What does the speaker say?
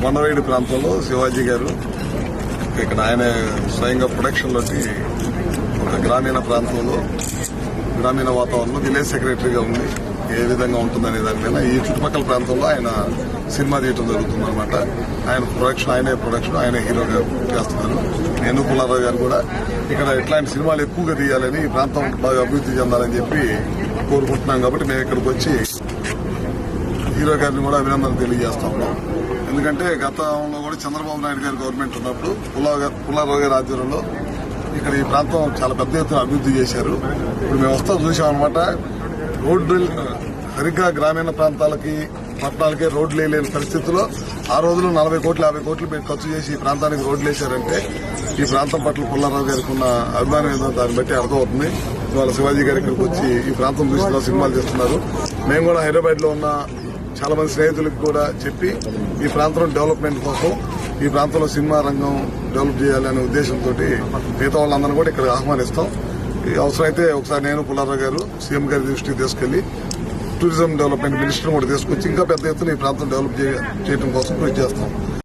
కొండవేడి ప్రాంతంలో శివాజీ గారు ఇక్కడ ఆయన స్వయంగా ప్రొడక్షన్లోకి ఒక గ్రామీణ ప్రాంతంలో గ్రామీణ వాతావరణంలో విలేజ్ సెక్రటరీగా ఉంది ఏ విధంగా ఉంటుందనే దాని మీద ఈ చుట్టుపక్కల ప్రాంతంలో ఆయన సినిమా తీయటం జరుగుతుంది అనమాట. ఆయనే ప్రొడక్షన్ ఆయనే హీరోగా చేస్తున్నారు. నేను పుల్లారావు గారు కూడా ఇక్కడ ఇట్లాంటి సినిమాలు ఎక్కువగా తీయాలని ఈ ప్రాంతం బాగా అభివృద్ధి చెందాలని చెప్పి కోరుకుంటున్నాం. కాబట్టి మేము ఇక్కడికి వచ్చి హీరో గారిని కూడా అభినందనలు తెలియజేస్తా ఉన్నాం. ఎందుకంటే గతంలో కూడా చంద్రబాబు నాయుడు గారి గవర్నమెంట్ ఉన్నప్పుడు పుల్లారావు గారి ఆధ్వర్యంలో ఇక్కడ ఈ ప్రాంతం చాలా పెద్ద ఎత్తున అభివృద్ధి చేశారు. ఇప్పుడు మేము వస్తా చూసాం అనమాట. రోడ్డు సరిగ్గా గ్రామీణ ప్రాంతాలకి పట్టణాలకి రోడ్లు లేని పరిస్థితుల్లో ఆ రోజుల్లో 40 కోట్లు 50 కోట్లు పెట్టి ఖర్చు చేసి ఈ ప్రాంతానికి రోడ్లు వేశారంటే ఈ ప్రాంతం పట్ల పుల్లారావు గారికి ఉన్న అభిమానం ఏదో దాన్ని బట్టి అర్థమవుతుంది. ఇవాళ శివాజీ గారి ఇక్కడికి వచ్చి ఈ ప్రాంతం దృష్టిలో సినిమాలు చేస్తున్నారు. మేము కూడా హైదరాబాద్ లో ఉన్న చాలా మంది స్నేహితులకు కూడా చెప్పి ఈ ప్రాంతం డెవలప్మెంట్ కోసం ఈ ప్రాంతంలో సినిమా రంగం డెవలప్ చేయాలనే ఉద్దేశంతో మిగతా వాళ్ళందరినీ కూడా ఇక్కడ ఆహ్వానిస్తాం. అవసరమైతే ఒకసారి నేను పుల్లారావు గారు సీఎం గారి దృష్టికి తీసుకెళ్లి టూరిజం డెవలప్మెంట్ మినిస్టర్ కూడా తీసుకొచ్చి ఇంకా పెద్ద ఎత్తున ఈ ప్రాంతం డెవలప్ చేయడం కోసం కృషి చేస్తాం.